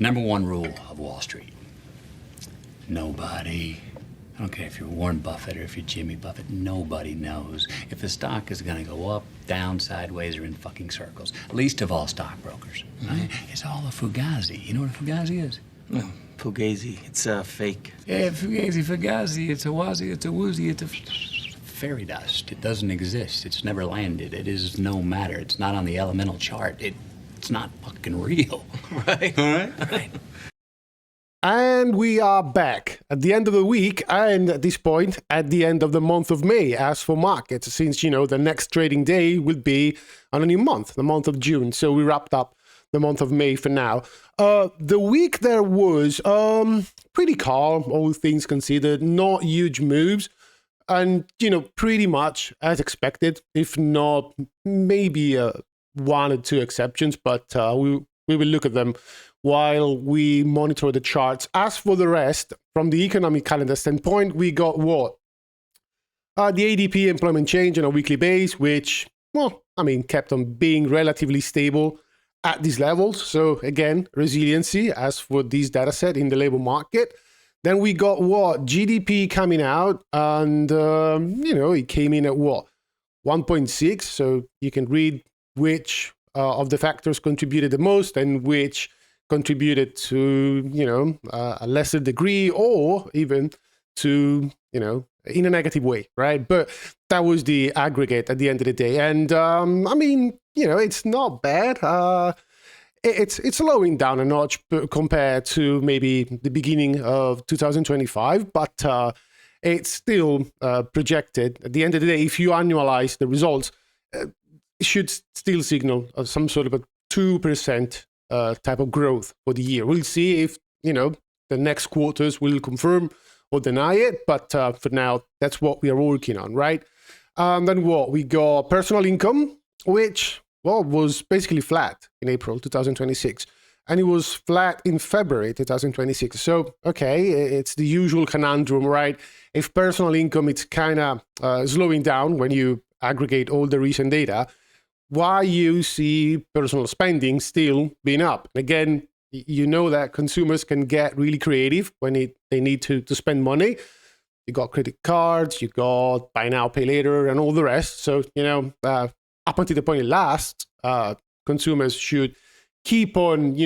Number one rule of Wall Street. Nobody, I don't care if you're Warren Buffett or if you're Jimmy Buffett, nobody knows if the stock is going to go up, down, sideways, or in fucking circles. Least of all stockbrokers. Right? It's all a fugazi. You know what a fugazi is? No, Fugazi. It's fake. Yeah, fugazi. It's a wazi, it's a woozy, it's a fairy dust. It doesn't exist. It's never landed. It is no matter. It's not on the elemental chart. It's not fucking real. Right. All right? Right. And we are back at the end of the week, and at this point, at the end of the month of May, as for markets, since, the next trading day will be on a new month, the month of June. So we wrapped up the month of May for now. The week there was pretty calm, all things considered, not huge moves, and, pretty much as expected, if not maybe one or two exceptions, but we will look at them while we monitor the charts. As for the rest, from the economic calendar standpoint, we got what? The ADP employment change on a weekly base, which, kept on being relatively stable at these levels. So again, resiliency as for this data set in the labor market. Then we got what? GDP coming out, and, it came in at what? 1.6. So you can read which of the factors contributed the most and which contributed to, a lesser degree, or even to, in a negative way, right? But that was the aggregate at the end of the day. And, it's not bad. It's slowing down a notch compared to maybe the beginning of 2025, but it's still projected. At the end of the day, if you annualize the results, it should still signal some sort of a 2% type of growth for the year. We'll see if, the next quarters will confirm or deny it, but for now, that's what we are working on, right? Then what? We got personal income, which, was basically flat in April 2026, and it was flat in February 2026. So, okay, it's the usual conundrum, right? If personal income, it's kind of slowing down when you aggregate all the recent data, why you see personal spending still being up. Again, you know that consumers can get really creative when they need to spend money. You got credit cards, you got buy now, pay later, and all the rest. So, up until the point it lasts, consumers should keep on,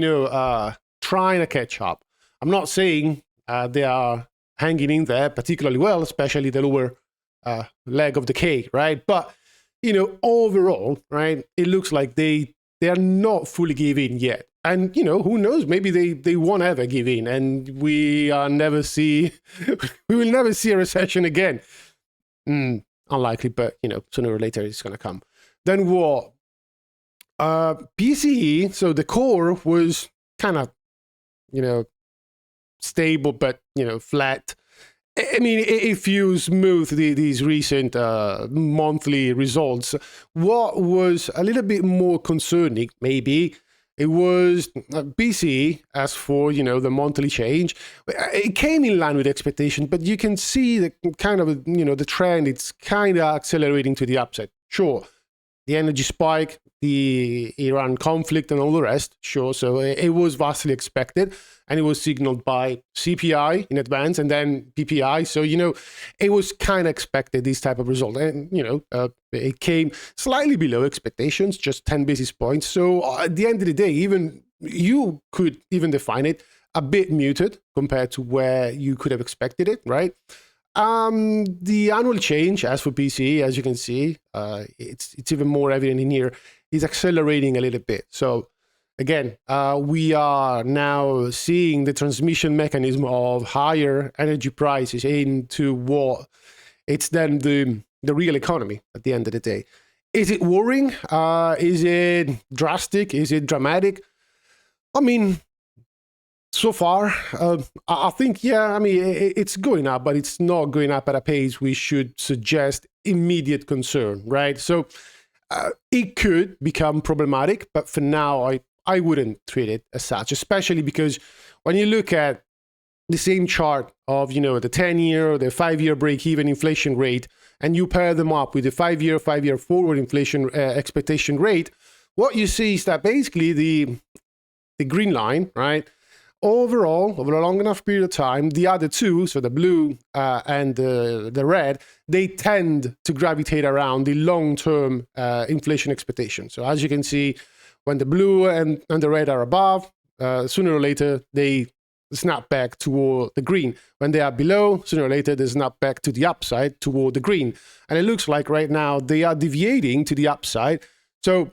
trying to catch up. I'm not saying they are hanging in there particularly well, especially the lower leg of the cake, right? But overall, right, it looks like they are not fully giving yet. And, who knows, maybe they won't ever give in, and we will never see a recession again. Unlikely, but, sooner or later it's going to come. Then what? PCE, so the core was kind of, stable, but, flat. I mean, if you smooth these recent monthly results, what was a little bit more concerning, maybe, it was PCE, as for, the monthly change. It came in line with expectation, but you can see the kind of, the trend, it's kind of accelerating to the upside. Sure, the energy spike, the Iran conflict, and all the rest, sure. So it was vastly expected, and it was signaled by CPI in advance and then PPI. So, it was kind of expected, this type of result. And, it came slightly below expectations, just 10 basis points. So at the end of the day, even you could even define it a bit muted compared to where you could have expected it, right? The annual change, as for PCE, as you can see, it's even more evident in here, is accelerating a little bit. So again, we are now seeing the transmission mechanism of higher energy prices into what it's then the real economy at the end of the day. Is it worrying? Is it drastic? Is it dramatic? I mean, so far, I think, it's going up, but it's not going up at a pace we should suggest immediate concern, right? So it could become problematic, but for now, I wouldn't treat it as such, especially because when you look at the same chart of, the 10-year or the 5-year break-even inflation rate, and you pair them up with the 5-year forward inflation expectation rate, what you see is that basically the green line, right, overall, over a long enough period of time, the other two, so the blue and the red, they tend to gravitate around the long-term inflation expectation. So as you can see, when the blue and the red are above, sooner or later, they snap back toward the green. When they are below, sooner or later, they snap back to the upside toward the green. And it looks like right now they are deviating to the upside. So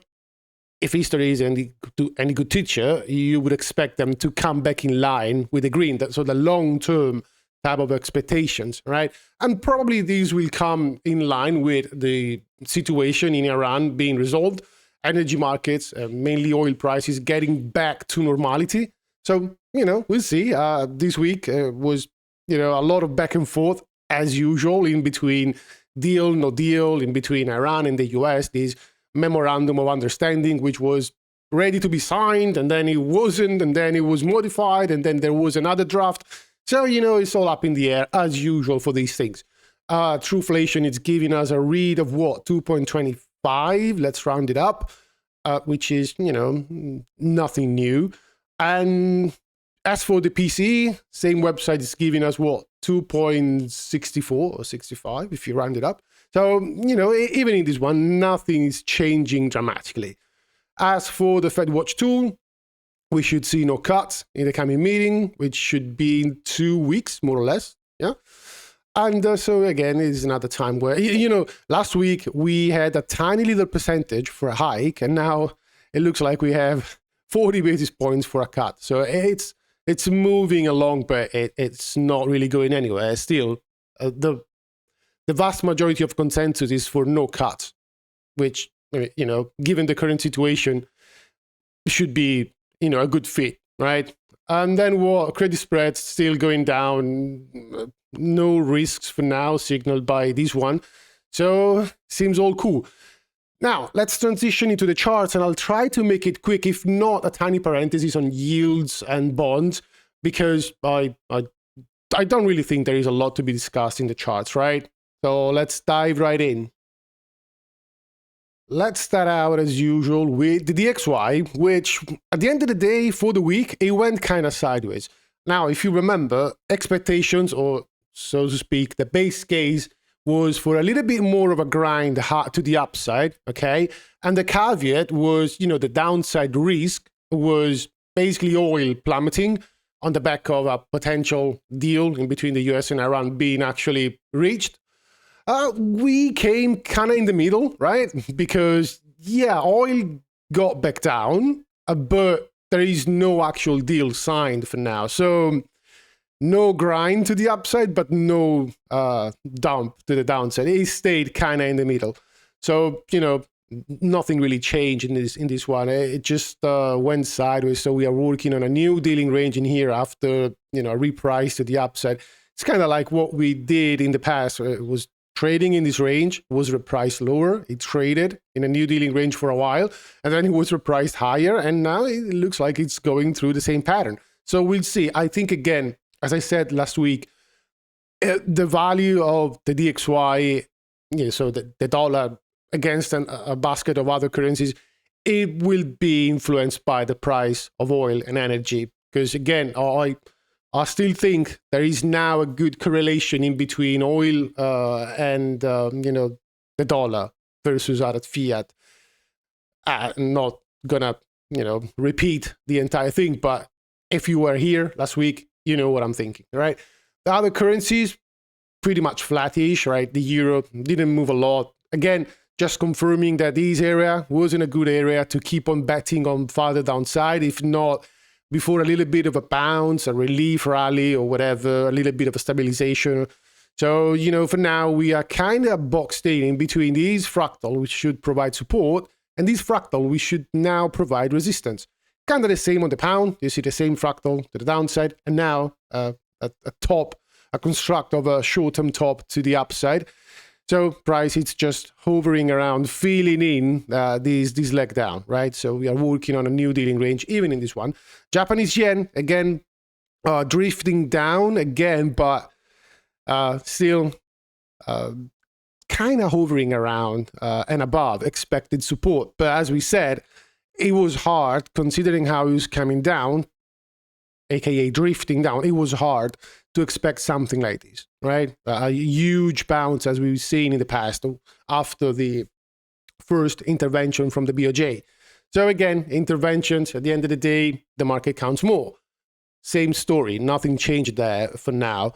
if history is any good teacher, you would expect them to come back in line with the green. So the long-term type of expectations, right? And probably these will come in line with the situation in Iran being resolved, energy markets, mainly oil prices, getting back to normality. So, we'll see. This week was, a lot of back and forth, as usual, in between deal, no deal, in between Iran and the US, this memorandum of understanding, which was ready to be signed, and then it wasn't, and then it was modified, and then there was another draft. So, it's all up in the air, as usual, for these things. Trueflation is giving us a read of what? 2.25, let's round it up, which is, nothing new. And as for the PCE, same website is giving us what? 2.64 or 65 if you round it up. So, even in this one, nothing is changing dramatically. As for the FedWatch tool, we should see no cuts in the coming meeting, which should be in 2 weeks, more or less. Yeah. And so again, it is another time where, last week we had a tiny little percentage for a hike, and now it looks like we have 40 basis points for a cut. So it's moving along, but it's not really going anywhere. Still, the vast majority of consensus is for no cuts, which, given the current situation, should be, a good fit, right? And then what? Credit spreads still going down. No risks for now signaled by this one. So seems all cool. Now, let's transition into the charts, and I'll try to make it quick, if not a tiny parenthesis on yields and bonds, because I don't really think there is a lot to be discussed in the charts, right? So let's dive right in. Let's start out as usual with the DXY, which at the end of the day, for the week, it went kind of sideways. Now, if you remember, expectations, or so to speak, the base case was for a little bit more of a grind to the upside, okay? And the caveat was, the downside risk was basically oil plummeting on the back of a potential deal in between the US and Iran being actually reached. We came kind of in the middle, right? Because, oil got back down, but there is no actual deal signed for now. So no grind to the upside, but no dump to the downside. It stayed kind of in the middle. So, nothing really changed in this one. It just went sideways. So we are working on a new dealing range in here after, a reprice to the upside. It's kind of like what we did in the past. It was trading in this range, was repriced lower. It traded in a new dealing range for a while, and then it was repriced higher. And now it looks like it's going through the same pattern. So we'll see. I think, again, as I said last week, the value of the DXY, so the dollar against a basket of other currencies, it will be influenced by the price of oil and energy. Because again, I still think there is now a good correlation in between oil and the dollar versus other fiat. I'm not gonna repeat the entire thing, but if you were here last week, you know what I'm thinking, right? The other currencies, pretty much flattish, right? The euro didn't move a lot. Again, just confirming that this area wasn't a good area to keep on betting on farther downside, if not before a little bit of a bounce, a relief rally or whatever, a little bit of a stabilization. So, for now, we are kind of boxed in between these fractal, which should provide support, and these fractal, we should now provide resistance. Kind of the same on the pound. You see the same fractal to the downside, and now a construct of a short-term top to the upside. So price, it's just hovering around, filling in this leg down, right? So we are working on a new dealing range, even in this one. Japanese yen, again, drifting down again, but still kind of hovering around and above expected support. But as we said, it was hard considering how it was coming down aka drifting down, it was hard to expect something like this, right? A huge bounce as we've seen in the past after the first intervention from the BOJ. So again, interventions, at the end of the day, the market counts more. Same story, nothing changed there for now.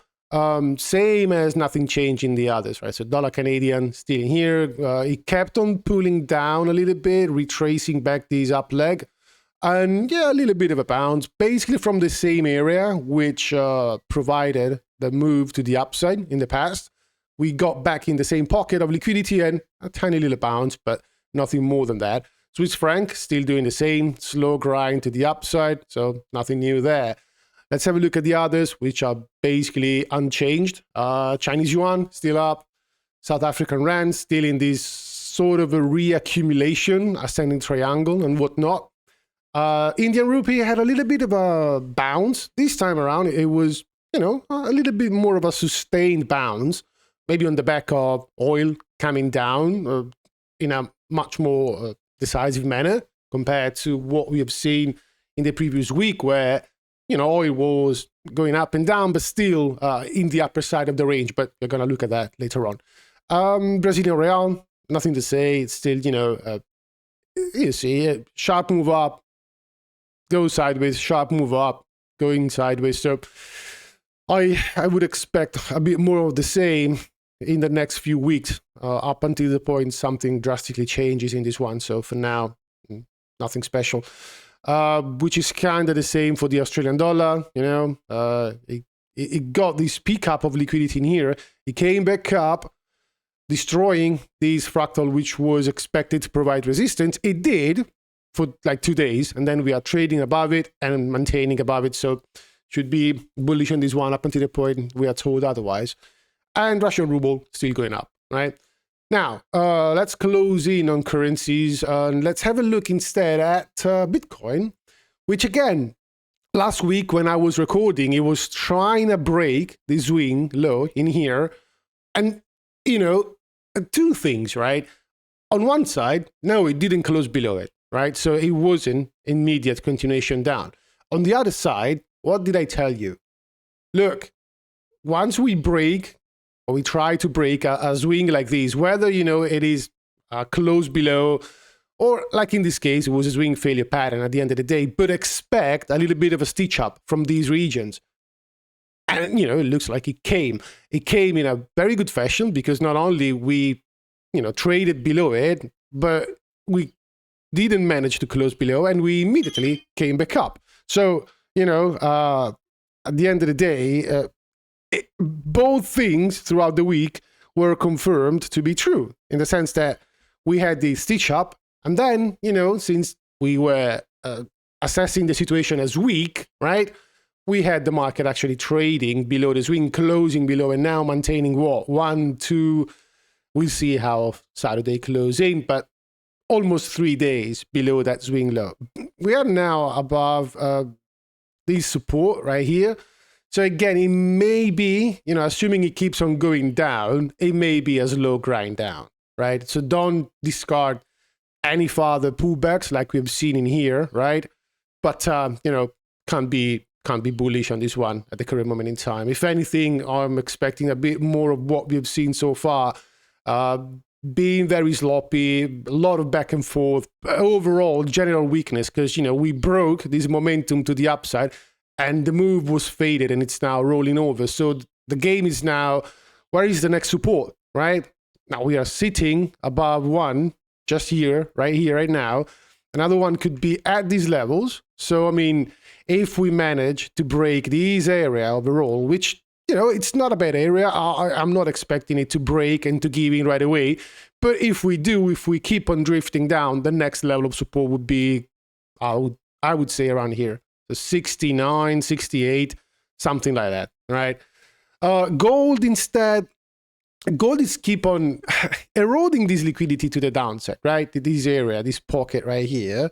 Same as nothing changed in the others, right? So dollar Canadian still here. It kept on pulling down a little bit, retracing back this up leg. And yeah, a little bit of a bounce, basically from the same area, which provided the move to the upside in the past. We got back in the same pocket of liquidity and a tiny little bounce, but nothing more than that. Swiss franc still doing the same, slow grind to the upside, so nothing new there. Let's have a look at the others, which are basically unchanged. Chinese yuan still up, South African rand still in this sort of a reaccumulation, ascending triangle and whatnot. Indian rupee had a little bit of a bounce. This time around, it was, a little bit more of a sustained bounce, maybe on the back of oil coming down in a much more decisive manner compared to what we have seen in the previous week, where, oil was going up and down, but still in the upper side of the range. But we're going to look at that later on. Brazilian real, nothing to say. It's still, you see, sharp move up, go sideways, sharp move up, going sideways. So I would expect a bit more of the same in the next few weeks, up until the point something drastically changes in this one. So for now, nothing special. Which is kind of the same for the Australian dollar. It got this peak up of liquidity in here. It came back up, destroying this fractal, which was expected to provide resistance. It did for like 2 days, and then we are trading above it and maintaining above it. So should be bullish on this one up until the point we are told otherwise. And Russian ruble still going up, right? Now, let's close in on currencies and let's have a look instead at Bitcoin, which again, last week when I was recording, it was trying to break the swing low in here. And, two things, right? On one side, no, it didn't close below it, right? So it wasn't immediate continuation down. On the other side, what did I tell you? Look, once we break, or we try to break a swing like this, whether, it is close below, or like in this case, it was a swing failure pattern at the end of the day, but expect a little bit of a stitch up from these regions. And, it looks like it came. It came in a very good fashion because not only we, traded below it, but we didn't manage to close below and we immediately came back up. So, at the end of the day, both things throughout the week were confirmed to be true in the sense that we had the stitch up and then, since we were assessing the situation as weak, right? We had the market actually trading below the swing, closing below and now maintaining what? 1, 2, we'll see how Saturday closing, but almost 3 days below that swing low. We are now above this support right here. So again, it may be, assuming it keeps on going down, it may be a slow grind down, right? So don't discard any further pullbacks like we've seen in here, right? But, can't be bullish on this one at the current moment in time. If anything, I'm expecting a bit more of what we've seen so far, being very sloppy, a lot of back and forth, overall general weakness, because, we broke this momentum to the upside, and the move was faded and it's now rolling over. So the game is now, where is the next support, right? Now we are sitting above one, just here, right now. Another one could be at these levels. So, if we manage to break this area overall, which, it's not a bad area. I'm not expecting it to break and to give in right away. But if we keep on drifting down, the next level of support would be, I would say around here. 69, 68, something like that, right? Gold instead, gold is keep on eroding this liquidity to the downside, right? This area, this pocket right here.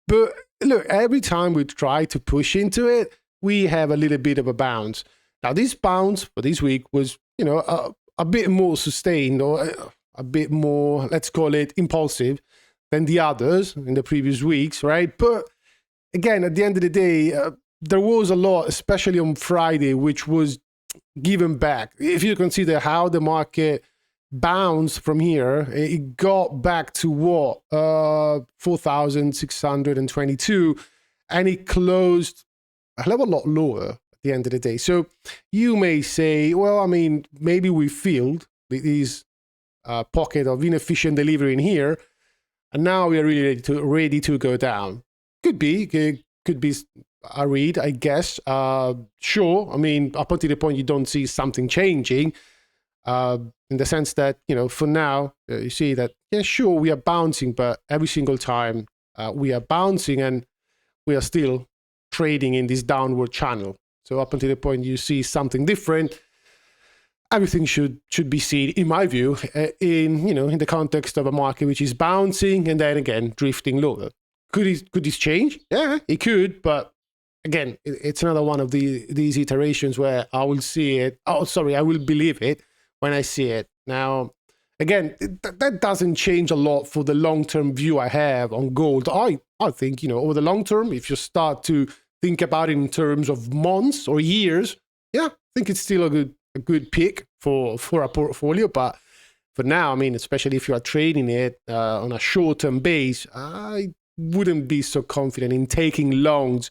But look, every time we try to push into it, we have a little bit of a bounce. Now, this bounce for this week was, a bit more sustained or a bit more, let's call it impulsive than the others in the previous weeks, right? But again, at the end of the day, there was a lot, especially on Friday, which was given back. If you consider how the market bounced from here, it got back to what, 4,622, and it closed a hell of a lot lower at the end of the day. So you may say, well, I mean, maybe we filled these pocket of inefficient delivery in here, and now we are really ready to go down. Could be a read, I guess. Sure, I mean, up until the point you don't see something changing, in the sense that, you know, for now, you see that, yeah, sure, we are bouncing, but every single time we are bouncing and we are still trading in this downward channel. So up until the point you see something different, everything should be seen, in my view, in the context of a market which is bouncing and then again drifting lower. Could this change? Yeah, it could, but again, it's another one of these iterations where I will see it. Oh, sorry, I will believe it when I see it. Now, again, that doesn't change a lot for the long-term view I have on gold. I think, you know, over the long term, if you start to think about it in terms of months or years, yeah, I think it's still a good pick for a portfolio. But for now, I mean, especially if you are trading it on a short-term base, I wouldn't be so confident in taking longs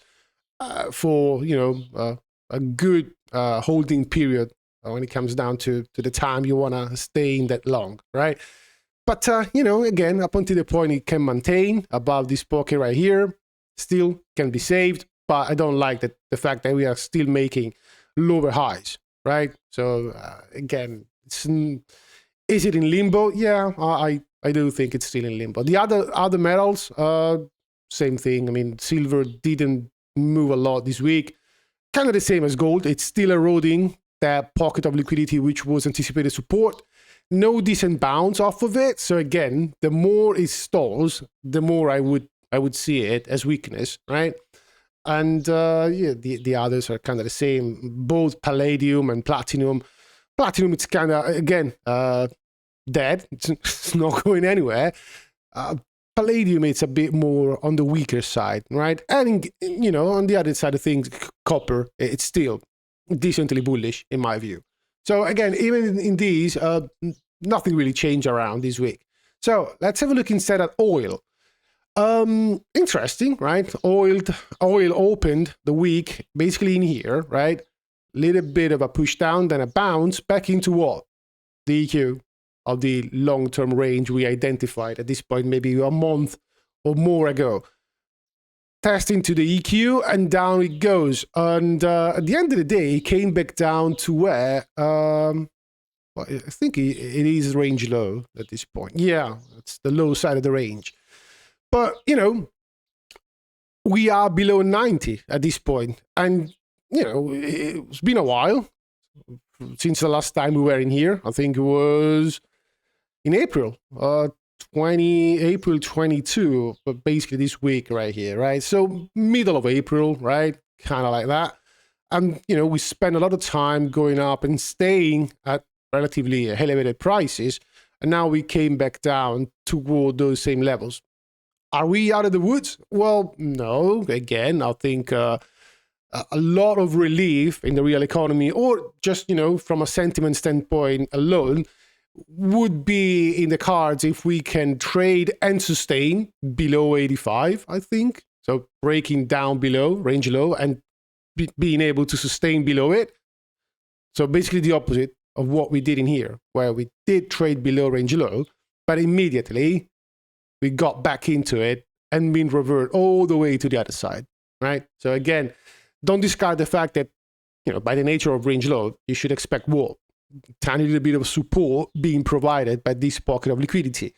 for, you know, a good holding period when it comes down to the time you want to stay in that long, right? But, you know, again, up until the point it can maintain above this pocket right here, still can be saved. But I don't like the fact that we are still making lower highs, right? So, again, is it in limbo? Yeah, I do think it's still in limbo. The other metals, same thing. I mean, silver didn't move a lot this week. Kind of the same as gold. It's still eroding that pocket of liquidity which was anticipated support. No decent bounce off of it. So again, the more it stalls, the more I would see it as weakness, right? And yeah, the others are kind of the same. Both palladium and platinum. Platinum, it's kind of, again, dead. It's not going anywhere. Palladium, it's a bit more on the weaker side, right? And, you know, on the other side of things, copper, it's still decently bullish, in my view. So again, even in these, nothing really changed around this week. So let's have a look instead at oil. Interesting, right? Oil opened the week basically in here, right? Little bit of a push down, then a bounce back into what? The EQ of the long-term range we identified at this point, maybe a month or more ago. Testing to the EQ and down it goes. And at the end of the day, it came back down to where, well, I think it is range low at this point. Yeah, it's the low side of the range. But, you know, we are below 90 at this point. And, you know, it's been a while since the last time we were in here. I think it was in April, April 22, but basically this week right here, right? So middle of April, right? Kind of like that. And, you know, we spent a lot of time going up and staying at relatively elevated prices. And now we came back down toward those same levels. Are we out of the woods? Well, no. Again, I think a lot of relief in the real economy, or just, you know, from a sentiment standpoint alone, would be in the cards if we can trade and sustain below 85, I think. So breaking down below, range low, and being able to sustain below it. So basically the opposite of what we did in here, where we did trade below range low, but immediately we got back into it and been revert all the way to the other side, right? So again, don't discard the fact that, you know, by the nature of range low, you should expect what? Tiny little bit of support being provided by this pocket of liquidity.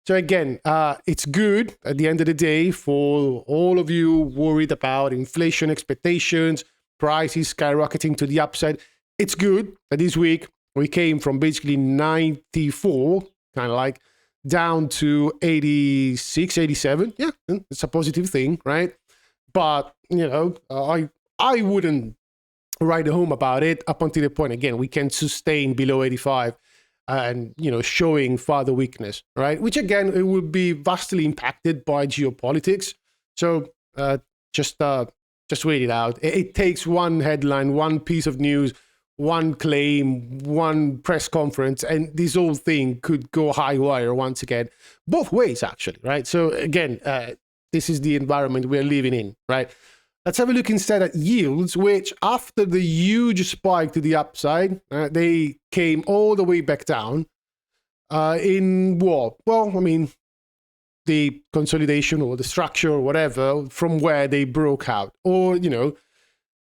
So again, it's good at the end of the day for all of you worried about inflation expectations, prices skyrocketing to the upside. It's good that this week we came from basically 94, kind of like, down to 86, 87. Yeah, it's a positive thing, right? But, you know, I wouldn't write home about it up until the point, again, we can sustain below 85 and, you know, showing further weakness, right? Which, again, it will be vastly impacted by geopolitics. So just Just wait it out. It takes one headline, one piece of news, one claim, one press conference, and this whole thing could go high wire once again. Both ways, actually, right? So again, this is the environment we're living in, right? Let's have a look instead at yields, which after the huge spike to the upside, they came all the way back down in what? Well, I mean, the consolidation or the structure or whatever from where they broke out, or, you know,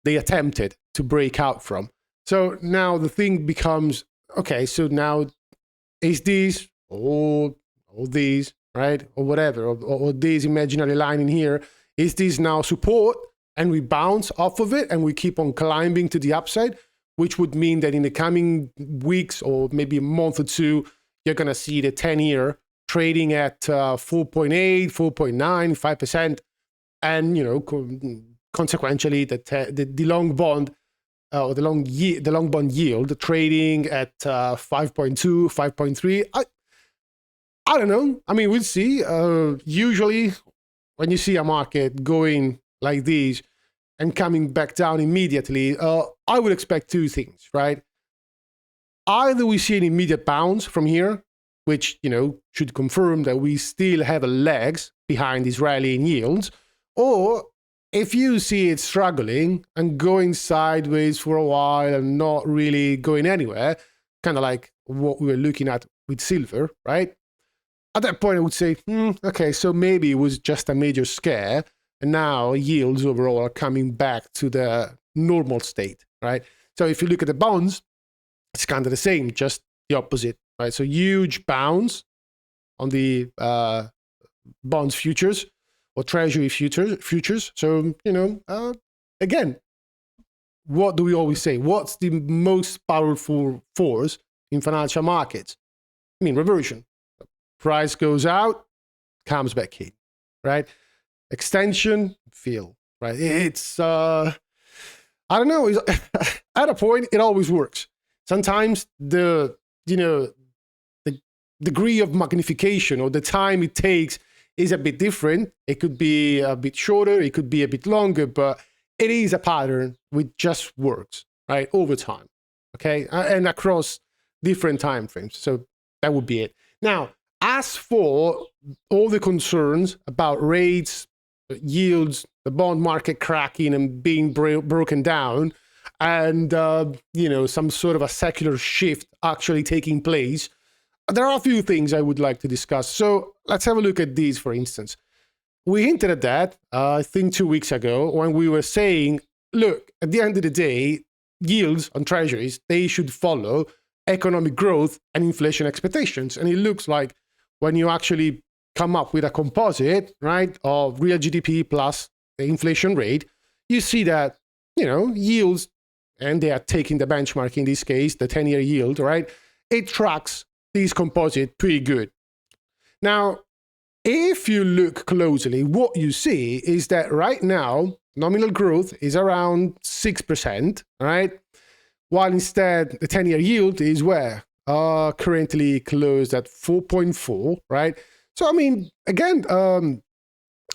they attempted to break out from. So now the thing becomes, okay, so now is this or these, right? Or whatever, or this imaginary line in here, is this now support and we bounce off of it and we keep on climbing to the upside, which would mean that in the coming weeks or maybe a month or two, you're going to see the 10-year trading at 4.8, 4.9, 5%. And, you know, consequentially, the long bond or the long bond yield trading at 5.2, 5.3. I don't know. I mean, we'll see. Usually, when you see a market going like this and coming back down immediately, I would expect two things, right? Either we see an immediate bounce from here, which, you know, should confirm that we still have legs behind these rallying yields, or if you see it struggling and going sideways for a while and not really going anywhere, kind of like what we were looking at with silver, right? At that point, I would say, okay, so maybe it was just a major scare, and now yields overall are coming back to the normal state, right? So if you look at the bonds, it's kind of the same, just the opposite, right? So huge bounce on the bonds futures or treasury futures. So, you know, again, what do we always say? What's the most powerful force in financial markets? I mean, reversion. Price goes out, comes back in, right? Extension, fill, right? It's, I don't know, at a point, it always works. Sometimes the degree of magnification or the time it takes is a bit different. It could be a bit shorter, it could be a bit longer, but it is a pattern which just works, right? Over time, okay? And across different time frames. So that would be it. Now, as for all the concerns about rates, yields, the bond market cracking and being broken down, and you know, some sort of a secular shift actually taking place, there are a few things I would like to discuss. So let's have a look at these, for instance. We hinted at that, I think 2 weeks ago, when we were saying, look, at the end of the day, yields on treasuries, they should follow economic growth and inflation expectations. And it looks like when you actually come up with a composite, right, of real GDP plus the inflation rate, you see that, you know, yields, and they are taking the benchmark in this case, the 10-year yield, right, it tracks this composite pretty good. Now, if you look closely, what you see is that right now, nominal growth is around 6%, right? While instead the 10-year yield is where? Currently closed at 4.4, right? So, I mean, again,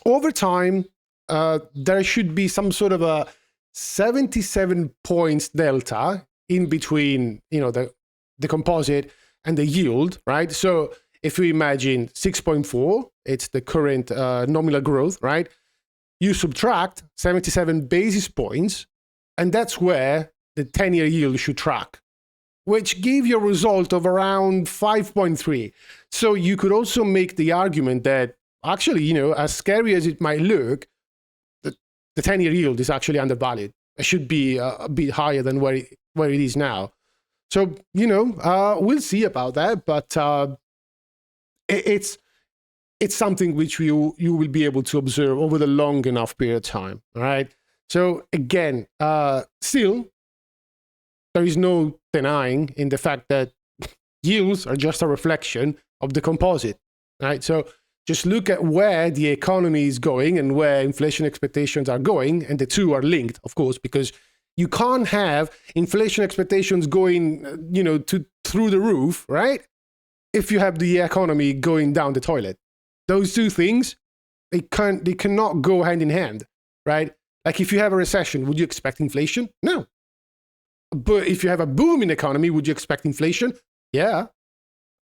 over time, there should be some sort of a 77 points delta in between, you know, the composite and the yield, right? So if we imagine 6.4, it's the current nominal growth, right? You subtract 77 basis points, and that's where the 10-year yield should track, which give you a result of around 5.3. So you could also make the argument that actually, you know, as scary as it might look, the 10-year yield is actually undervalued. It should be a bit higher than where it is now. So, you know, we'll see about that, but it's something which you will be able to observe over the long enough period of time, all right? So again, still, there is no denying in the fact that yields are just a reflection of the composite, right? So just look at where the economy is going and where inflation expectations are going, and the two are linked, of course, because you can't have inflation expectations going, you know, through the roof, right? If you have the economy going down the toilet. Those two things, they cannot go hand in hand, right? Like if you have a recession, would you expect inflation? No. But if you have a boom in the economy, would you expect inflation? Yeah.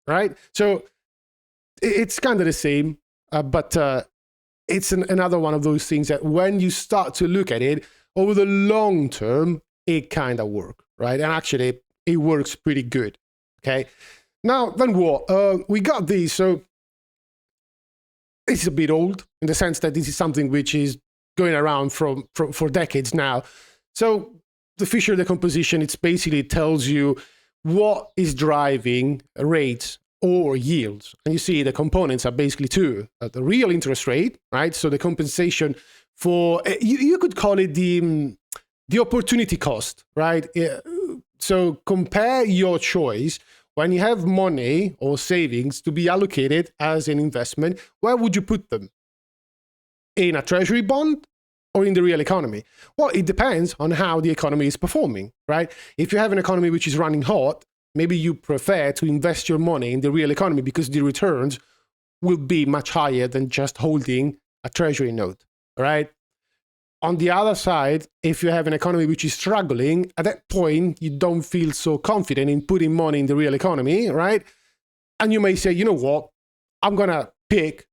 Right? So it's kind of the same, but it's another one of those things that when you start to look at it over the long term, it kind of works, right? And actually, it works pretty good. Okay. Now, then what? We got these. So it's a bit old in the sense that this is something which is going around for decades now. So the Fisher decomposition, it's basically tells you what is driving rates or yields. And you see the components are basically two. The real interest rate, right? So the compensation for, you could call it the opportunity cost, right? So compare your choice. When you have money or savings to be allocated as an investment, where would you put them? In a treasury bond or in the real economy? Well, it depends on how the economy is performing, right? If you have an economy which is running hot, maybe you prefer to invest your money in the real economy because the returns will be much higher than just holding a treasury note, right? On the other side, if you have an economy which is struggling, at that point, you don't feel so confident in putting money in the real economy, right? And you may say, you know what, I'm going to pick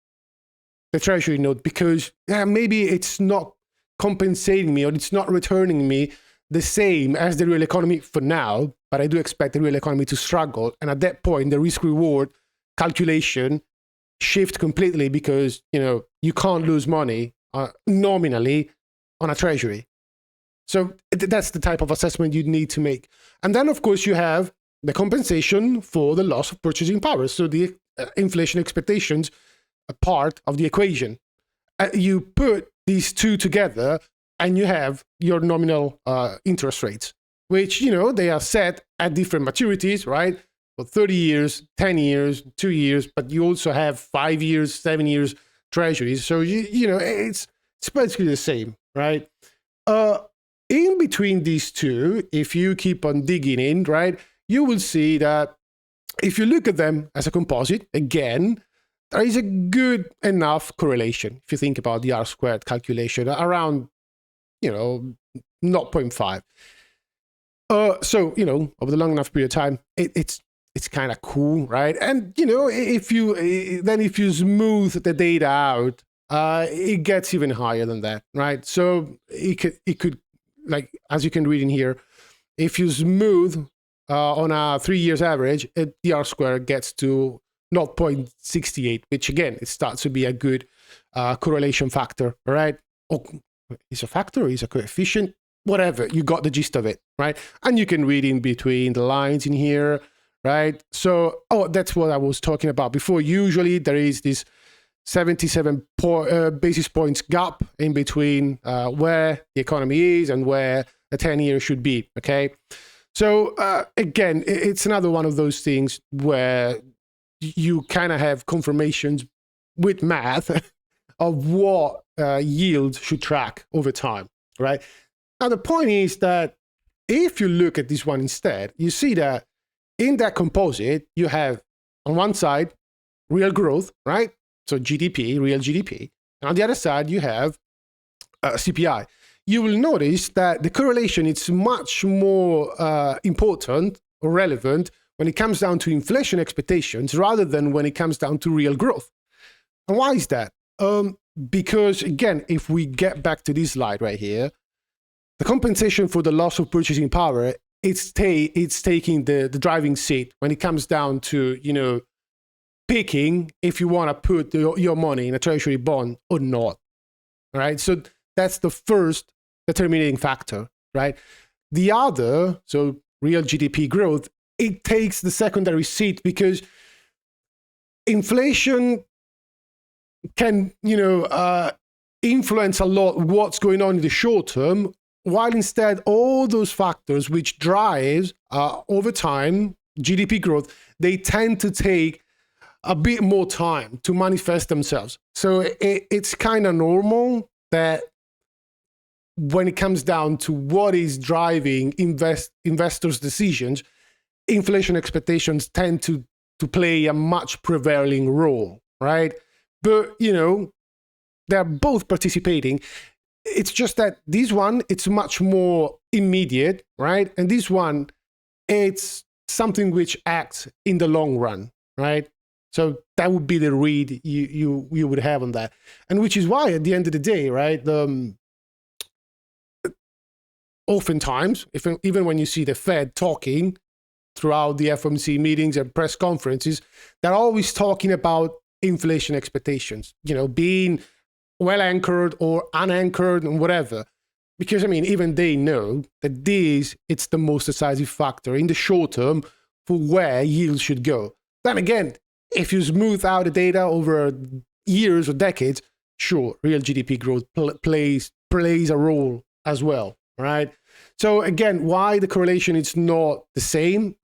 the treasury note because maybe it's not compensating me or it's not returning me the same as the real economy for now, but I do expect the real economy to struggle. And at that point, the risk-reward calculation shifts completely because, you can't lose money nominally on a treasury. So that's the type of assessment you need to make. And then, of course, you have the compensation for the loss of purchasing power. So the inflation expectations are part of the equation. You put these two together and you have your nominal interest rates, which, they are set at different maturities, right? For 30 years, 10 years, 2 years, but you also have 5 years, 7 years treasuries. So, it's basically the same, right? In between these two, if you keep on digging in, right, you will see that if you look at them as a composite, again, there is a good enough correlation. If you think about the R-squared calculation, around, 0.5. So, over the long enough period of time, it's kind of cool, right? And, if you smooth the data out, it gets even higher than that, right? So it could, like, as you can read in here, if you smooth on a 3 years average, the R-squared gets to 0.68, which again, it starts to be a good correlation factor, right? Or is a factor, is a coefficient, whatever, you got the gist of it, right? And you can read in between the lines in here, right? So, that's what I was talking about before. Usually there is this 77 basis points gap in between where the economy is and where the 10-year should be, okay? So again, it's another one of those things where you kind of have confirmations with math of what yields should track over time, right? Now, the point is that if you look at this one instead, you see that in that composite, you have on one side, real growth, right? So GDP, real GDP. And on the other side, you have CPI. You will notice that the correlation is much more important or relevant when it comes down to inflation expectations rather than when it comes down to real growth. And why is that? Because, again, if we get back to this slide right here, the compensation for the loss of purchasing power, it's taking the driving seat when it comes down to, picking if you want to put your money in a treasury bond or not, right? So that's the first determining factor, right? The other, so real GDP growth, it takes the secondary seat because inflation can, influence a lot what's going on in the short term, while instead all those factors which drives over time GDP growth, they tend to take a bit more time to manifest themselves. So it's kind of normal that when it comes down to what is driving investors' decisions, inflation expectations tend to play a much prevailing role, right? But, they're both participating. it's just that this one, it's much more immediate, right? And this one, it's something which acts in the long run, right? So that would be the read you would have on that. And which is why at the end of the day, right, oftentimes, even when you see the Fed talking throughout the FOMC meetings and press conferences, they're always talking about inflation expectations, being well anchored or unanchored and whatever. Because, I mean, even they know that it's the most decisive factor in the short term for where yields should go. Then again, if you smooth out the data over years or decades, sure, real GDP growth plays a role as well, right? So again, why the correlation is not the same?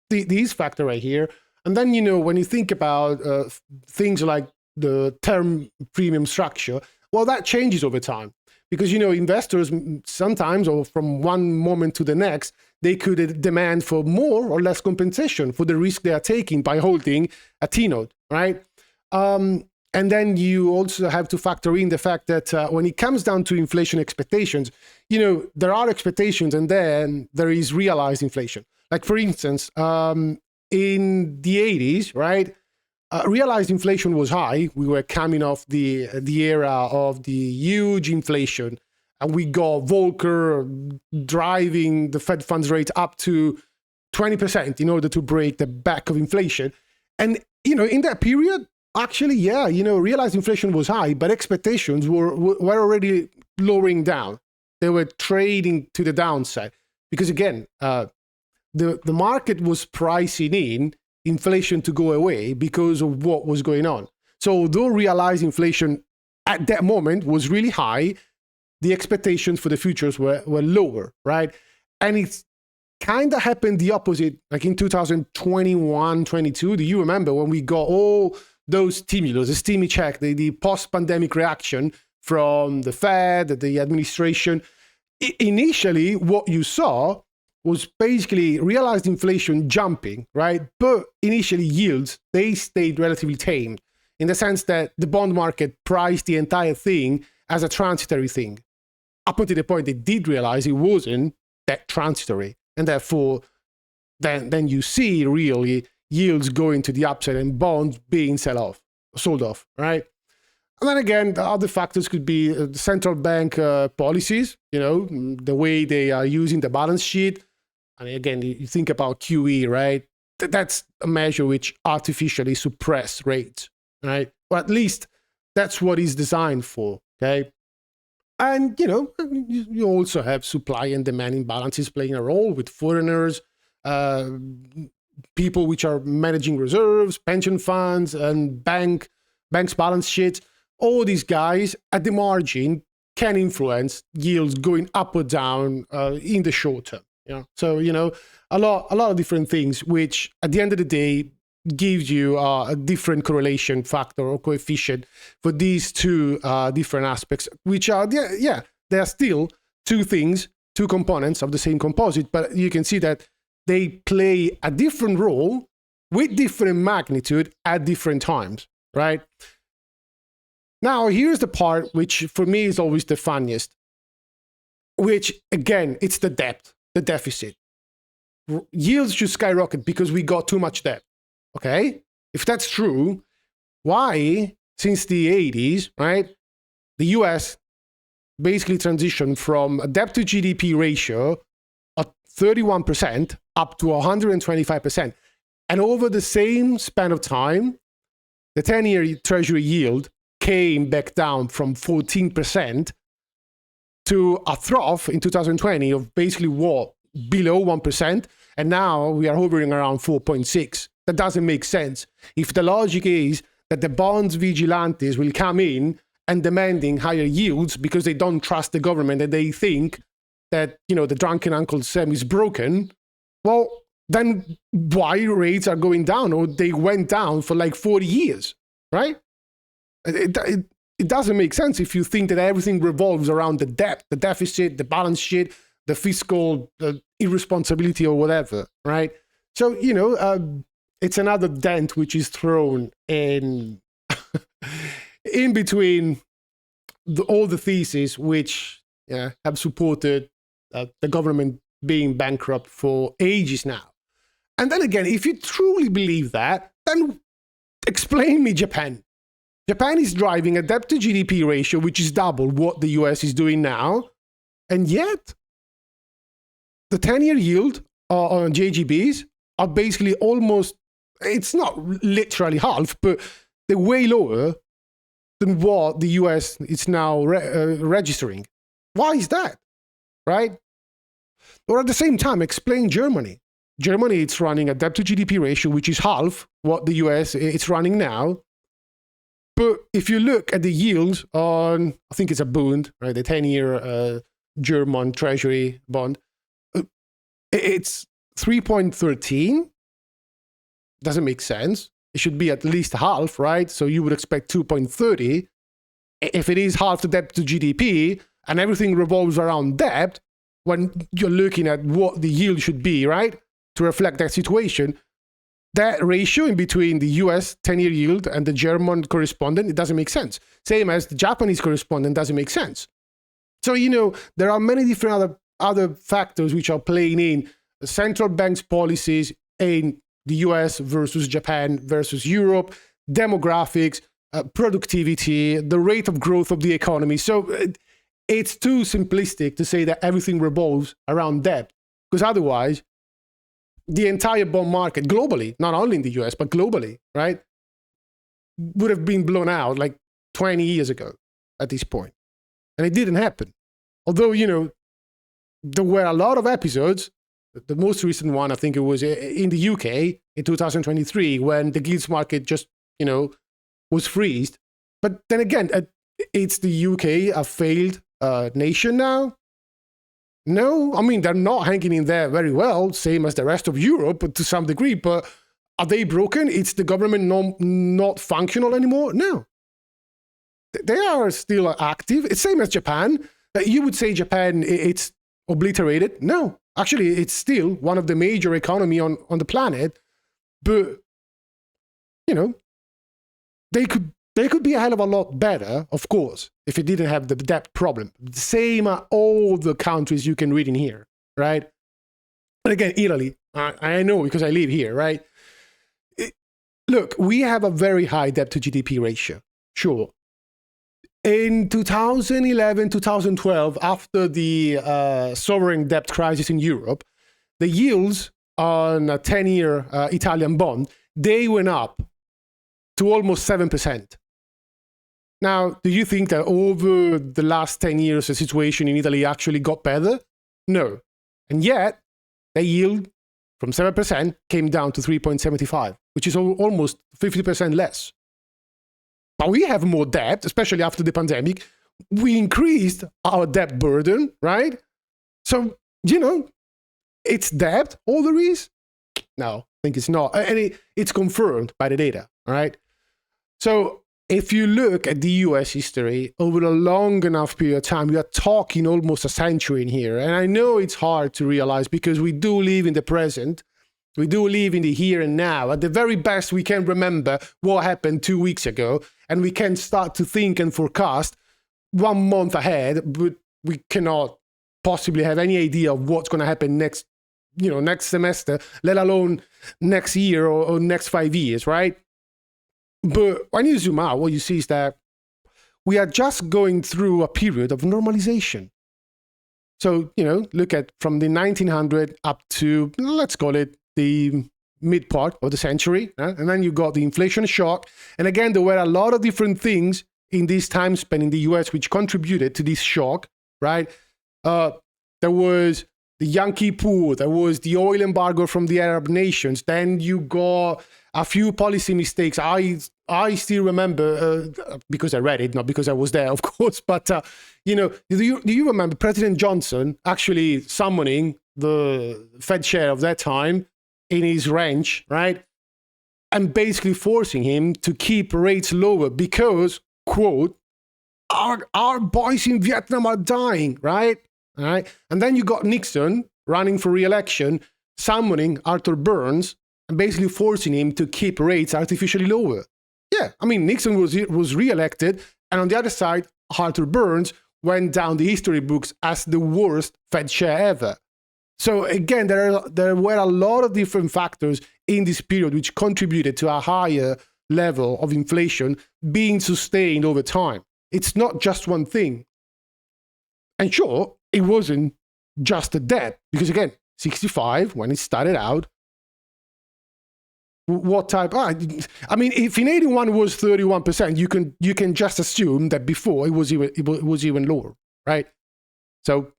These factor right here. And then, when you think about things like the term premium structure, well, that changes over time. Because, investors sometimes, or from one moment to the next, they could demand for more or less compensation for the risk they are taking by holding a T-note, right? And then you also have to factor in the fact that when it comes down to inflation expectations, there are expectations and then there is realized inflation. Like, for instance, in the 80s, right? Realized inflation was high. We were coming off the era of the huge inflation, and we got Volcker driving the Fed funds rate up to 20% in order to break the back of inflation. And, in that period, actually, yeah, realized inflation was high, but expectations were already lowering down. They were trading to the downside because, again, the market was pricing in inflation to go away because of what was going on. So although realized inflation at that moment was really high, the expectations for the futures were lower, right? And it's kind of happened the opposite, like in 2021, 22. Do you remember when we got all those stimulus, the stimmy check, the post-pandemic reaction from the Fed, the administration? Initially, what you saw was basically realized inflation jumping, right? But initially yields, they stayed relatively tame in the sense that the bond market priced the entire thing as a transitory thing. Up until the point they did realize it wasn't that transitory. And therefore, then you see really yields going to the upside and bonds being sold off, right? And then again, the other factors could be the central bank policies, the way they are using the balance sheet. And again, you think about QE, right? That's a measure which artificially suppress rates, right? Or at least that's what it's designed for, okay? And, you also have supply and demand imbalances playing a role with foreigners, people which are managing reserves, pension funds, and banks' balance sheets. All these guys at the margin can influence yields going up or down in the short term. So, a lot of different things, which at the end of the day gives you a different correlation factor or coefficient for these two different aspects, which are, they are still two components of the same composite, but you can see that they play a different role with different magnitude at different times, right? Now, here's the part which for me is always the funniest, which again, it's the debt. The deficit. Yields should skyrocket because we got too much debt. Okay? If that's true, why, since the 80s, right, the US basically transitioned from a debt to GDP ratio of 31% up to 125%. And over the same span of time, the 10-year Treasury yield came back down from 14% to a trough in 2020 of basically below 1%, and now we are hovering around 4.6. That doesn't make sense. If the logic is that the bonds vigilantes will come in and demanding higher yields because they don't trust the government and they think that, the drunken Uncle Sam is broken, well, then why rates are going down, or they went down for like 40 years, right? It doesn't make sense if you think that everything revolves around the debt, the deficit, the balance sheet, the fiscal irresponsibility or whatever, right? So, it's another dent which is thrown in between all the theses which have supported the government being bankrupt for ages now. And then again, if you truly believe that, then explain me Japan. Japan is driving a debt to GDP ratio which is double what the US is doing now, and yet the 10-year yield on JGBs are basically almost, it's not literally half, but they're way lower than what the US is now registering. Why is that, right? Or at the same time, explain Germany. Germany, it's running a debt to GDP ratio which is half what the US is running now. But if you look at the yield on, I think it's a Bund, right, the 10-year German treasury bond, it's 3.13. Doesn't make sense. It should be at least half, right? So you would expect 2.30. If it is half the debt to GDP and everything revolves around debt, when you're looking at what the yield should be, right, to reflect that situation, that ratio in between the US 10-year yield and the German correspondent, it doesn't make sense. Same as the Japanese correspondent doesn't make sense. So, there are many different other factors which are playing in central banks' policies in the US versus Japan versus Europe, demographics, productivity, the rate of growth of the economy. So it's too simplistic to say that everything revolves around debt, because otherwise the entire bond market globally, not only in the US, but globally, right, would have been blown out like 20 years ago at this point. And it didn't happen. Although, there were a lot of episodes. The most recent one, I think it was in the UK in 2023, when the gilts market just, was freezed. But then again, it's the UK, a failed nation now. No, I mean, they're not hanging in there very well, same as the rest of Europe to some degree, but are they broken? It's the government not functional anymore? No. They are still active. It's same as Japan. You would say Japan, it's obliterated. No, actually, it's still one of the major economy on the planet, but, they could be a hell of a lot better, of course, if it didn't have the debt problem. Same as all the countries you can read in here, right? And again, Italy, I know because I live here, right? Look, we have a very high debt to GDP ratio, sure. In 2011, 2012, after the sovereign debt crisis in Europe, the yields on a 10-year Italian bond, they went up to almost 7%. Now, do you think that over the last 10 years, the situation in Italy actually got better? No. And yet, the yield from 7% came down to 3.75, which is almost 50% less. But we have more debt, especially after the pandemic. We increased our debt burden, right? So, it's debt all there is? No, I think it's not. And it's confirmed by the data, all right? So if you look at the US history over a long enough period of time, we are talking almost a century in here. And I know it's hard to realize because we do live in the present. We do live in the here and now. At the very best, we can remember what happened 2 weeks ago, and we can start to think and forecast 1 month ahead, but we cannot possibly have any idea of what's going to happen next semester, let alone next year or next 5 years, right? But when you zoom out, what you see is that we are just going through a period of normalization. So, look at from the 1900 up to, let's call it the mid part of the century. And then you got the inflation shock. And again, there were a lot of different things in this time span in the US which contributed to this shock, right? There was the Yom Kippur, there was the oil embargo from the Arab nations. Then you got a few policy mistakes. I still remember, because I read it, not because I was there, of course, but, do you remember President Johnson actually summoning the Fed chair of that time in his ranch, right? And basically forcing him to keep rates lower because, quote, our boys in Vietnam are dying, right? All right. And then you got Nixon running for re-election, summoning Arthur Burns and basically forcing him to keep rates artificially lower. Yeah, I mean, Nixon was re-elected, and on the other side, Arthur Burns went down the history books as the worst Fed chair ever. So again, there were a lot of different factors in this period which contributed to a higher level of inflation being sustained over time. It's not just one thing. And sure, it wasn't just the debt, because again, 65, when it started out, what type? I mean, if in 81 it was 31%, you can just assume that before it was even lower, right? So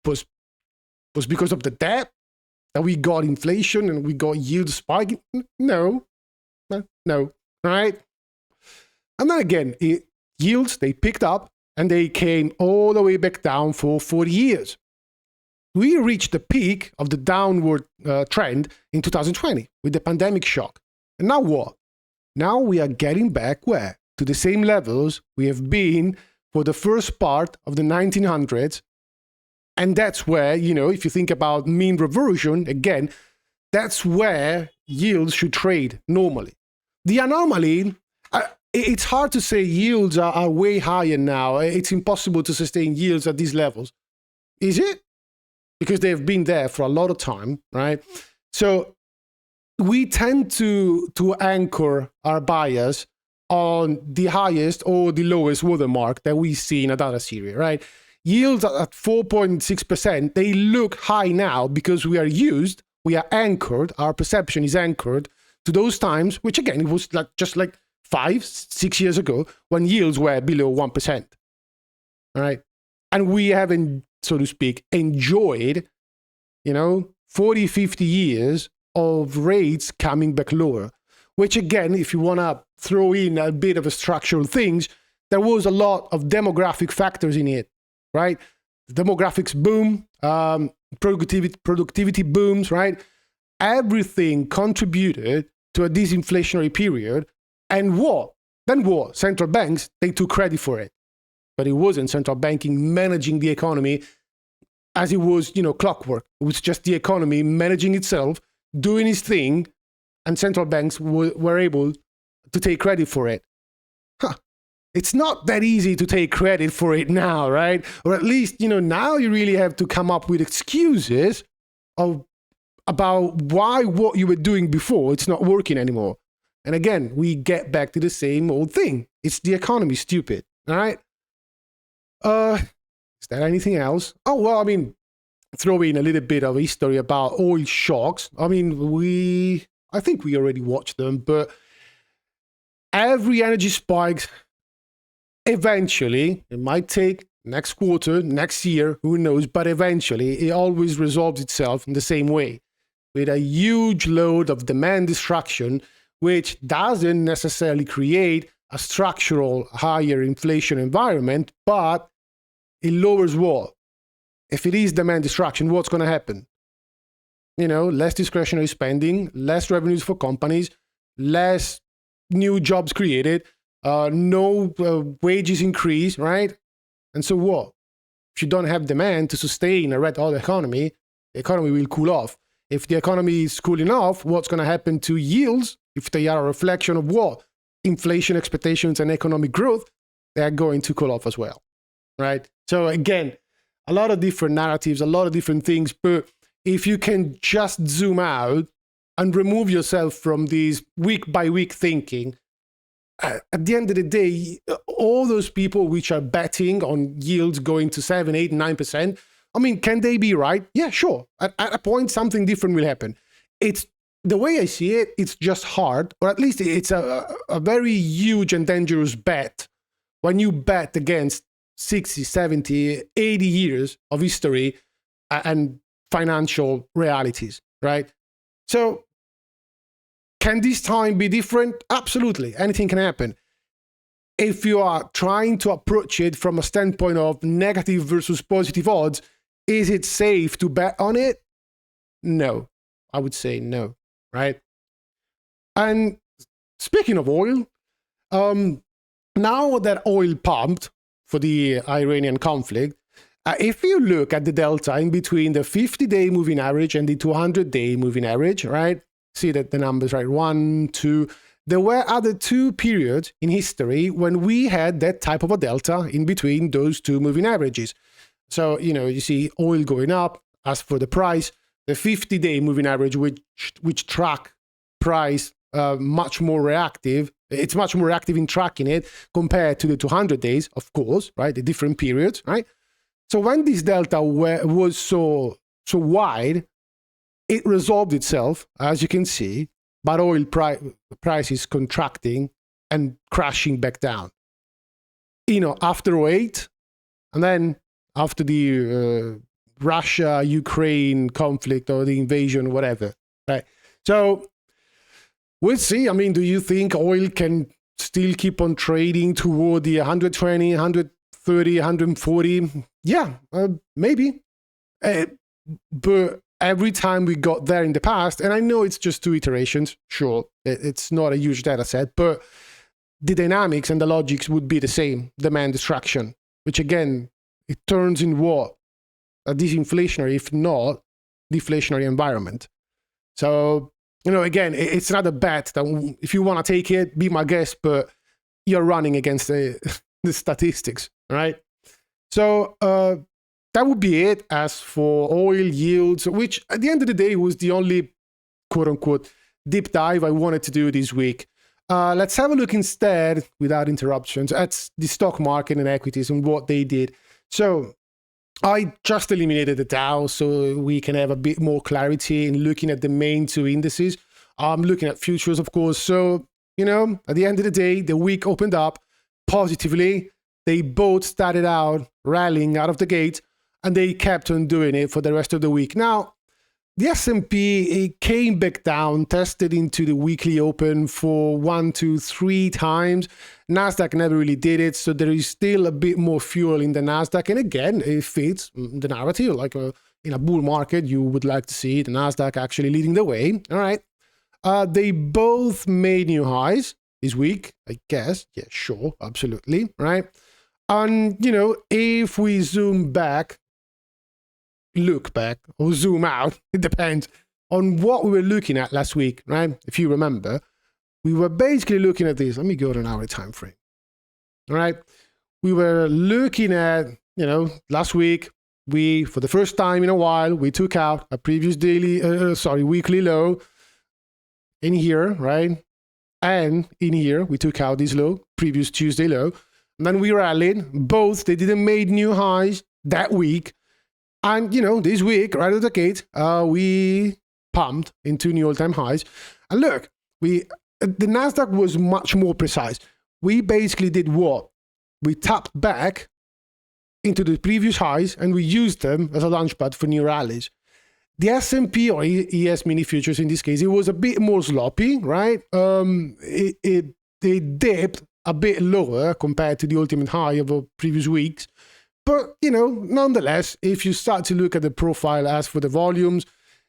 was because of the debt that we got inflation and we got yield spiking? No, right? And then again, yields, they picked up and they came all the way back down for 40 years. We reached the peak of the downward trend in 2020 with the pandemic shock. And now what? Now we are getting back where? To the same levels we have been for the first part of the 1900s. And that's where, if you think about mean reversion, again, that's where yields should trade normally. The anomaly, it's hard to say yields are way higher now. It's impossible to sustain yields at these levels. Is it? Because they've been there for a lot of time, right? So we tend to anchor our bias on the highest or the lowest watermark that we see in a data series, right? Yields at 4.6%, they look high now because we are anchored, our perception is anchored to those times, which again, it was just like 5-6 years ago when yields were below 1%, all right? And we haven't, so to speak, enjoyed, 40, 50 years of rates coming back lower, which again, if you want to throw in a bit of a structural things, there was a lot of demographic factors in it, right? The demographics boom, productivity booms, right? Everything contributed to a disinflationary period. And what? Then what? Central banks, they took credit for it. But it wasn't central banking managing the economy as it was, clockwork. It was just the economy managing itself, doing its thing, and central banks were able to take credit for it. It's not that easy to take credit for it now, right? Or at least, now you really have to come up with excuses about why what you were doing before, it's not working anymore. And again, we get back to the same old thing. It's the economy, stupid, all right? Is there anything else? Oh, well, I mean, throw in a little bit of history about oil shocks. I mean, I think we already watched them, but every energy spike, eventually, it might take next quarter, next year, who knows, but eventually it always resolves itself in the same way, with a huge load of demand destruction, which doesn't necessarily create a structural higher inflation environment, but it lowers what? If it is demand destruction, what's going to happen? Less discretionary spending, less revenues for companies, less new jobs created, no wages increase, right? And so what? If you don't have demand to sustain a red hot economy, the economy will cool off. If the economy is cooling off, what's going to happen to yields? If they are a reflection of what? Inflation expectations and economic growth, they are going to cool off as well, right? So again, a lot of different narratives, a lot of different things, but if you can just zoom out and remove yourself from this week by week thinking, at the end of the day, all those people which are betting on yields going to 7, 8, 9%, I mean, can they be right? Yeah, sure. At a point, something different will happen. It's the way I see it, it's just hard, or at least it's a very huge and dangerous bet when you bet against 60, 70, 80 years of history and financial realities, right? So can this time be different? Absolutely. Anything can happen. If you are trying to approach it from a standpoint of negative versus positive odds, is it safe to bet on it? No. I would say no, right? And speaking of oil, now that oil pumped for the Iranian conflict, if you look at the delta in between the 50-day moving average and the 200-day moving average, right? See that the numbers, right? 1, 2, there were other two periods in history when we had that type of a delta in between those two moving averages. So, you see oil going up. As for the price, the 50-day moving average, which track price much more reactive. It's much more reactive in tracking it compared to the 200 days, of course, right? The different periods, right? So when this delta was so wide, it resolved itself, as you can see, but oil price is contracting and crashing back down. After 2008, and then after the Russia-Ukraine conflict or the invasion, whatever, right? So we'll see. I mean, do you think oil can still keep on trading toward the 120, 130, 140? Yeah, maybe. But every time we got there in the past, and I know it's just 2 iterations, sure, it's not a huge data set, but the dynamics and the logics would be the same, demand destruction, which again, it turns in what? A disinflationary, if not deflationary environment. So, again, it's not a bet that if you want to take it, be my guest, but you're running against the statistics, right? So that would be it as for oil yields, which at the end of the day was the only quote-unquote deep dive I wanted to do this week. Let's have a look instead, without interruptions, at the stock market and equities and what they did. So I just eliminated the Dow so we can have a bit more clarity in looking at the main 2 indices. I'm looking at futures, of course. So, at the end of the day, the week opened up positively. They both started out rallying out of the gate, and they kept on doing it for the rest of the week. Now, the S&P, it came back down, tested into the weekly open for 1, 2, 3 times. Nasdaq never really did it, so there is still a bit more fuel in the Nasdaq. And again, it fits the narrative. Like in a bull market, you would like to see the Nasdaq actually leading the way. All right. They both made new highs this week, I guess. Yeah, sure, absolutely. Right. And, if we zoom back, look back or zoom out, it depends on what we were looking at last week, right? If you remember, we were basically looking at this. Let me go to an hour time frame. All right. We were looking at, last week, for the first time in a while, we took out a previous weekly low in here, right? And in here, we took out this low, previous Tuesday low. And then we rallied. Both, they didn't make new highs that week. And, this week, right at the gate, we pumped into new all-time highs. And look, the Nasdaq was much more precise. We basically did what? We tapped back into the previous highs, and we used them as a launchpad for new rallies. The S&P or ES mini futures in this case, it was a bit more sloppy, right? They dipped a bit lower compared to the ultimate high of the previous weeks. But, nonetheless, if you start to look at the profile as for the volumes,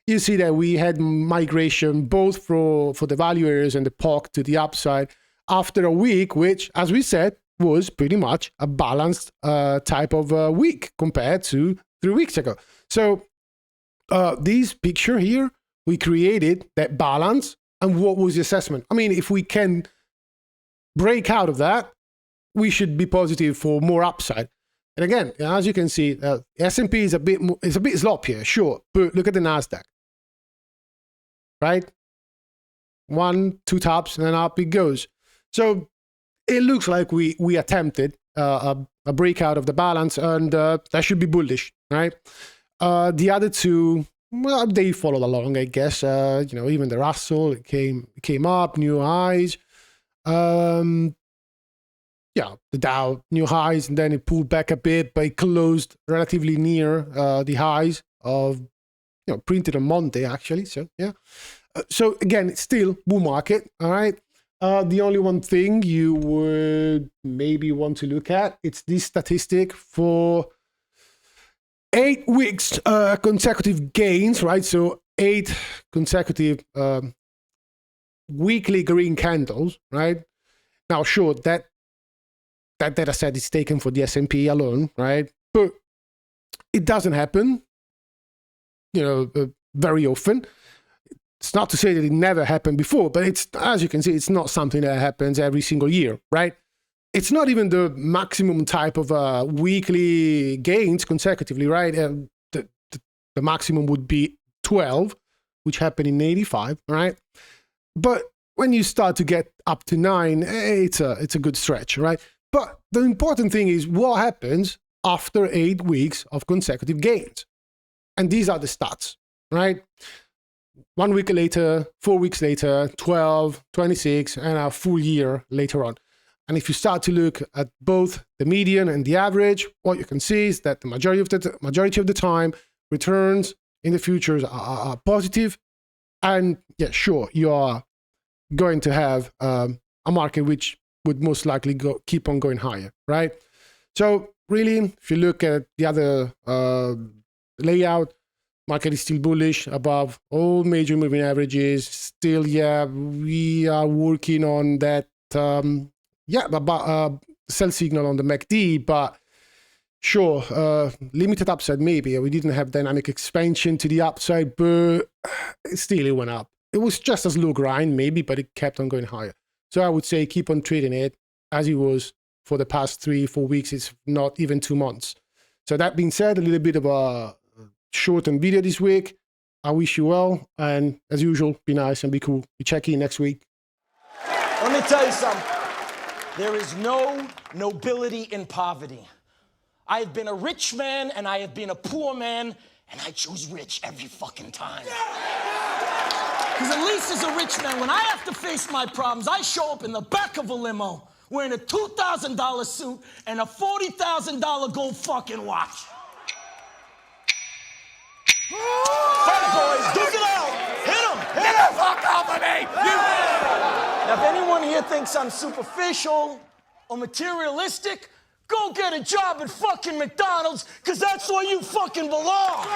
you see that we had migration both for the value areas and the POC to the upside after a week, which, as we said, was pretty much a balanced type of week compared to 3 weeks ago. So this picture here, we created that balance. And what was the assessment? I mean, if we can break out of that, we should be positive for more upside. And again, as you can see, S&P is a bit sloppier, sure, but look at the Nasdaq, right? 1, 2 taps, and then up it goes. So it looks like we attempted a breakout of the balance, and that should be bullish, right? The other two, well, they followed along, I guess. Even the Russell, it came up, new highs. The Dow, new highs, and then it pulled back a bit, but it closed relatively near the highs of, printed on Monday, actually. So, yeah. So, again, it's still bull market, all right? The only one thing you would maybe want to look at, it's this statistic for 8 weeks consecutive gains, right? So, 8 consecutive weekly green candles, right? Now, sure, that data set is taken for the S&P alone, right? But it doesn't happen, very often. It's not to say that it never happened before, but it's, as you can see, it's not something that happens every single year, right? It's not even the maximum type of weekly gains consecutively, right? The maximum would be 12, which happened in 85, right? But when you start to get up to 9, it's a good stretch, right? But the important thing is what happens after 8 weeks of consecutive gains. And these are the stats, right? 1 week later, 4 weeks later, 12, 26, and a full year later on. And if you start to look at both the median and the average, what you can see is that the majority of the time, returns in the futures are positive. And yeah, sure, you are going to have a market which would most likely keep on going higher, right? So really, if you look at the other layout, market is still bullish above all major moving averages. Still, yeah, we are working on that, sell signal on the MACD, but sure, limited upside maybe. We didn't have dynamic expansion to the upside, but still it went up. It was just a slow grind maybe, but it kept on going higher. So I would say keep on trading it as it was for the past 3-4 weeks. It's not even 2 months. So that being said, a little bit of a shortened video this week. I wish you well, and as usual, be nice and be cool. We check in next week. Let me tell you something. There is no nobility in poverty. I have been a rich man and I have been a poor man, and I choose rich every fucking time. Because at least as a rich man, when I have to face my problems, I show up in the back of a limo wearing a $2,000 suit and a $40,000 gold fucking watch. Fat boys, duke it out! Hit him! Hit the fuck off of me! Now, if anyone here thinks I'm superficial or materialistic, go get a job at fucking McDonald's, because that's where you fucking belong.